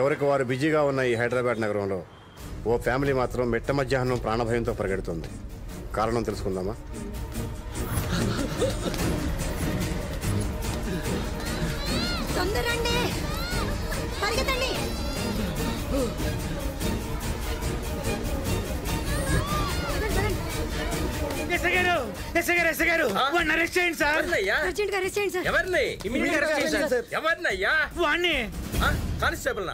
ఎవరికి వారు బిజీగా ఉన్న ఈ హైదరాబాద్ నగరంలో ఓ ఫ్యామిలీ మాత్రం మిట్ట మధ్యాహ్నం ప్రాణభయంతో పరిగెడుతుంది. కారణం తెలుసుకుందామా? తొందరండి, పరిగెత్తండి. కానిస్టేబుల్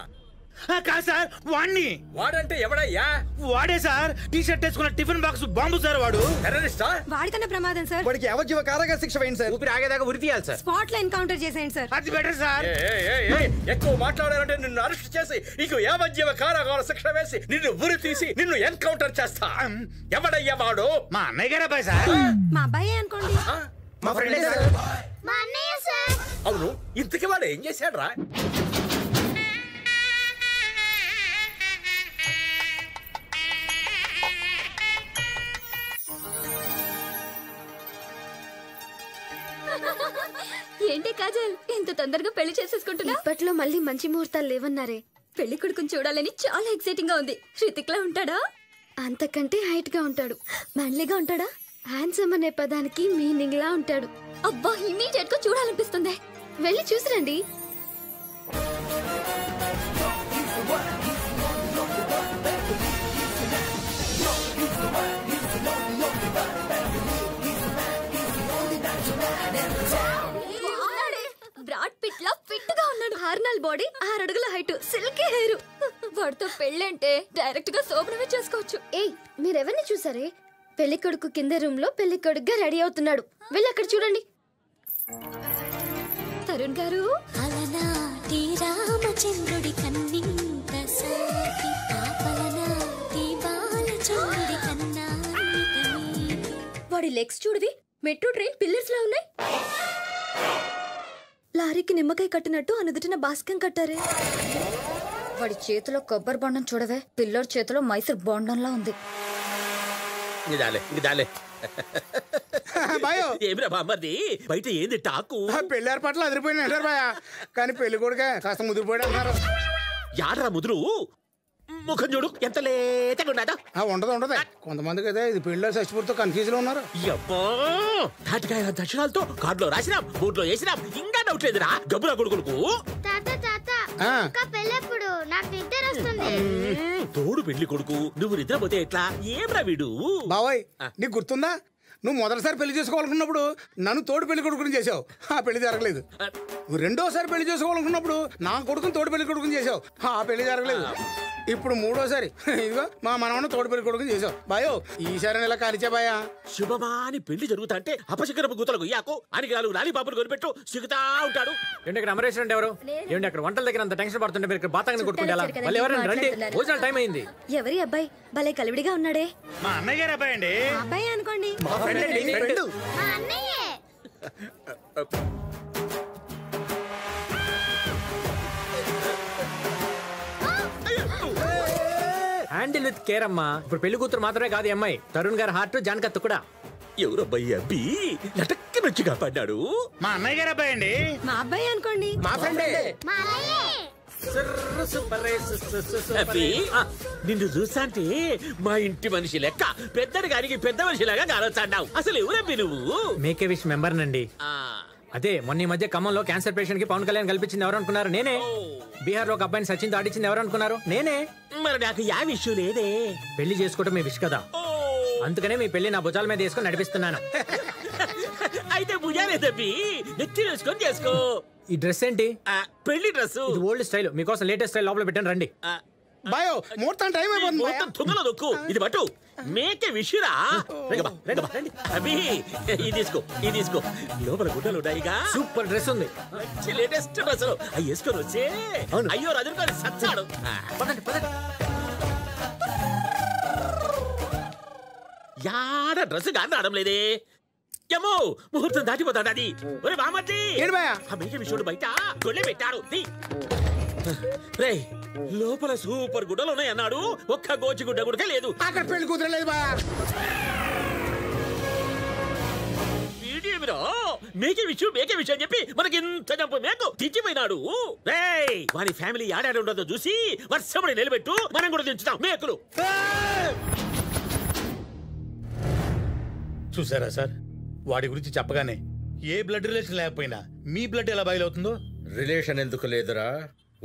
కాదు సార్, వాణ్ణి. వాడంటే ఎవడయ్యా? వాడే సార్, టీ షర్ట్ వేసుకున్న టిఫిన్ బాక్స్ బాంబు సార్. వాడు టెర్రరిస్టా? వాడికన్నా ప్రమాదం సార్. వాడికి యావజ్జీవ కారాగార శిక్ష వేయండి సార్. ఊపిరి ఆగేదాకా ఉరి తీయాలి సార్. స్పాట్ లో ఎన్కౌంటర్ చేసేయండి సార్. అది బెటర్ సార్. ఎక్కువ మాట్లాడాలంటే నిన్ను అరెస్ట్ చేసి నీకు యావజ్జీవ కారాగార శిక్ష వేసి నిన్ను ఉరి తీసి నిన్ను ఎన్కౌంటర్ చేస్తా. ఎవడయ్యా వాడు? మా అన్నయ్య గారు అబ్బాయి సార్. మా అబ్బాయి అనుకోండి. మా ఫ్రెండే సార్. మా అన్నయ్య సార్. అవును, ఇంతకీ వాడు ఏం చేశాడు రా? ఏంటి కాజల్, ఇంత తొందరగా పెళ్లి చేసేసుకుంటున్నా? ఇప్పట్లో మళ్ళీ మంచి ముహూర్తాలు లేవన్నారే. పెళ్లి కొడుకుని చూడాలని చాలా ఎక్సైటింగ్ గా ఉంది. హృతిక్ లా ఉంటాడా? అంతకంటే హైట్ గా ఉంటాడు. మ్యాన్లీగా ఉంటాడా? హ్యాండ్సమ్ అనే పదానికి మీనింగ్ లా ఉంటాడు. అబ్బా, ఇమీడియట్ గా చూడాలనిపిస్తుంది. వెళ్ళి చూసిరండి. బ్రాడ్ పిట్ లా ఫిట్ గా ఉన్నాడు. హార్నల్ బాడీ, 6 అడుగుల హైట్, సిల్కీ హెయిర్. వాడితో పెళ్ళంటే డైరెక్ట్ గా శోభనమే చేసుకోవచ్చు. ఏయ్, మీరెవరిని చూసారే? పెళ్లి కొడుకు కింద రూమ్ లో పెళ్లి కొడుకుగా రెడీ అవుతున్నాడు. వెళ్ళి అక్కడ చూడండి. తరుణ్ గారు, అలనాటి రామచంద్రుడి కన్నింత సాటి పాపలనాటి బాలచంద్రుడి కన్నా. వాడి లెగ్స్ చూడవి, మెట్రో ట్రైన్ పిల్లర్స్ లా ఉన్నాయి. లారీకి నిమ్మకాయ కట్టినట్టు అనుదుటిన బాస్కం కట్టారే. వాడి చేతిలో కొబ్బరి బొండం చూడవే, పిల్లర్ చేతిలో మైసూర్ బొండంలా ఉంది. ఏమిరా బామ్మది, బయట ఏంది టాకు? పెళ్లి ఏర్పాట్లు అదిరిపోయిన అంటారు బాయ్. కానీ పెళ్లి కొడుక కాస్త ముదిరిపోయాడు అంటున్నారు. యాడ్రా ముదురు? ముఖం చూడు ఎంత లేతగా ఉన్నదా. ఉండదు. కొంతమందికి అయితే ఇది పెళ్లి షష్టిపూర్తితో కన్ఫ్యూజ్ లో ఉన్నారు. తాటికాయ దక్షిణాలతో కార్డులో రాసినాం, బోర్డులో వేసినాం, ఇంకా డౌట్ లేదురా గబ్బురా కొడుకులకు. పెళ్ళప్పుడు నాకు నిద్ర వస్తుంది. తోడు పెళ్లి కొడుకు, నువ్వు నిద్రపోతే ఎట్లా? ఏమ్రా వీడు? బాబాయ్, నీకు గుర్తుందా? నువ్వు మొదటిసారి పెళ్లి చేసుకోవాలనుకున్నప్పుడు నన్ను తోడు పెళ్లి కొడుకుని చేసావు. ఆ పెళ్లి జరగలేదు. నువ్వు రెండోసారి పెళ్లి చేసుకోవాలనుకున్నప్పుడు నా కొడుకుని తోడు పెళ్లి కొడుకుని చేసావు. ఆ పెళ్లి జరగలేదు. ఇప్పుడు మూడోసారి ఇదిగో మా మనవన్న తోడు పెళ్లి కొడుకుని చేసావు. బాయో, ఈసారి ఇలా కాలిచా బాయా. శుభమాని పెళ్లి జరుగుతా అంటే అపశకరపు గుతలకు యాకో అని 4 లాలీపాపులు కొనిపెట్టు సిగుతా ఉంటాడు. ఏంటి ఇక్కడ అమరేష్ అంటే ఎవరు? ఏంటి అక్కడ వంటల దగ్గర అంత టెన్షన్ పడుతుంటే మీరు ఇక్కడ బాతాంగని కొట్టుకుంటే మళ్ళీ ఎవరైనా రండి, భోజనాల టైం అయింది. ఎవరి అబ్బాయి భలే కలివిడిగా ఉన్నాడే? మా అన్నయ్య గారు అబ్బాయి అండి. అబ్బాయి అనుకోండి. మా ఫ్రెండ్. మా అన్నయ్యే. హ్యాండిల్ విత్ కేర్ అమ్మా. ఇప్పుడు పెళ్లి కూతురు మాత్రమే కాదు అమ్మాయి, తరుణ్ గారి హార్ట్ జానకత్తు కూడా. ఎవరబ్బాయి అబ్బి లటక్కి వచ్చి కాపాడ్డాడు? మా అన్నయ్య గారు అబ్బాయి అండి. మా అబ్బాయి అనుకోండి. మా ఫ్రెండే. మా అన్నయ్యే. నిన్ను చూస్తాంటే మా ఇంటి మనిషి లెక్క పెద్దడి గారికి పెద్ద మనిషిలాగా కానొచ్చాడావు. అసలు ఎవరబ్బి నువ్వు? మేకే విష్ మెంబర్ నండి. అదే మొన్న ఈ మధ్య ఖమ్మంలో క్యాన్సర్ పేషెంట్ కి పవన్ కళ్యాణ్ కల్పించింది ఎవరు అనుకున్నారు? నేనే. బీహార్ లో ఒక అబ్బాయిని సచిన్ దాటించింది ఎవరు అనుకున్నారు? నేనే. మరి నాకు యా విషయం లేదే. పెళ్లి చేసుకోవడం మీ విష్ కదా, అందుకనే మీ పెళ్లి నా భుజాల మీద వేసుకొని నడిపిస్తున్నాను. అయితే భుజాలేదబ్బి, నెత్తి వేసుకొని చేసుకో. ఈ డ్రెస్ ఏంటి? పెళ్లి డ్రెస్. ఇది ఓల్డ్ స్టైల్, మీకోసం లేటెస్ట్ స్టైల్ లోపల పెట్టాను, రండి. బాయో, ముహూర్తం టైం అయిపోతుంది. తుంగలో దొక్కు, ఇది పట్టు. మేకే విషురా. అభి ఇది తీసుకో, ఇది తీసుకో. లోపల గుడ్డలు ఉన్నాయిగా. సూపర్ డ్రెస్ ఉంది, మంచి లేటెస్ట్ డ్రెస్. అవి వేసుకొని వచ్చే అయ్యో రజుకొని సచ్చాడు. యాడ డ్రెస్ గాని రావడం లేదే. ఏమో ముహూర్తం దాటిపోతాడు. అది ఒరే బామర్ది, ఆ మేక విషుడు బయట గొల్లె పెట్టాడు. రే, లోపల సూపర్ గుడ్డలు ఉన్నాయి అన్నాడు, ఒక్క గోచి గుడ్డ గుడక లేదు. అక్కడ పెళ్లి కూతురు లేదు బా. వీడేమిరో మేకే విషయం చెప్పి మనకి ఇంత జంపు మేకు తెచ్చిపోయినాడు. రేయ్ వాని ఫ్యామిలీ ఆడాడు ఉండదో చూసి వర్షపడి నిలబెట్టు, మనం కూడా దించుతాం మేకులు. చూసారా సార్, వాడి గురించి చెప్పగానే ఏ బ్లడ్ రిలేషన్ లేకపోయినా మీ బ్లడ్ ఎలా బయలువుతుందో. రిలేషన్ ఎందుకు లేదురా?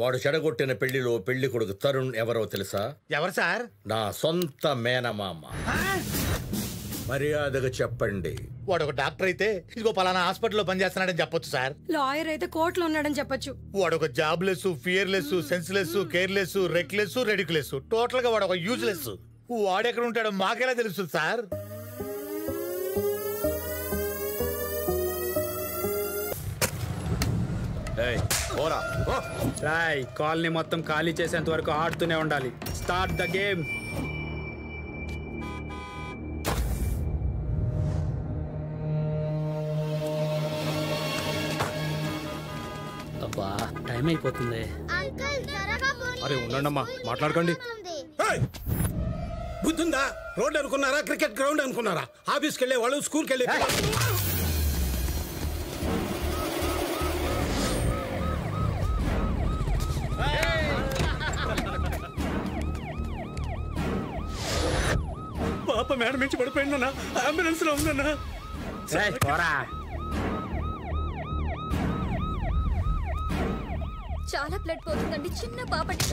వాడు చెడగొట్టిన పెళ్లిలో పెళ్లి కొడుకు తరుణ్ ఎవరో తెలుసా? ఎవరు సార్? నా సొంత మేనమామ. మర్యాదగా చెప్పండి. వాడు ఒక డాక్టర్ అయితే ఇదిగో పలానా హాస్పిటల్లో పనిచేస్తున్నాడని చెప్పొచ్చు సార్. లాయర్ అయితే కోర్టులో ఉన్నాడని చెప్పొచ్చు. వాడు ఒక job less, fearless, senseless, careless, reckless, ridiculous, total గా వాడు ఒక యూజ్లెస్. వాడెక్కడ ఉంటాడో మాకెలా తెలుస్తుంది సార్? కాలనీ మొత్తం ఖాళీ చేసేంత వరకు ఆడుతూనే ఉండాలి. Start the game. అబ్బా టైం అయిపోతుంది. అరే ఉండండమ్మా, మాట్లాడకండి. బుద్ధుందా? రోడ్ అనుకున్నారా, క్రికెట్ గ్రౌండ్ అనుకున్నారా? ఆఫీస్కి వెళ్ళే వాళ్ళు, స్కూల్కి వెళ్ళే పాప మేడం నుంచి పడిపోయిందన్నా, అంబులెన్స్ లో ఉందన్నా. చాలా బ్లడ్ పోతుందండి, చిన్న పాపటి.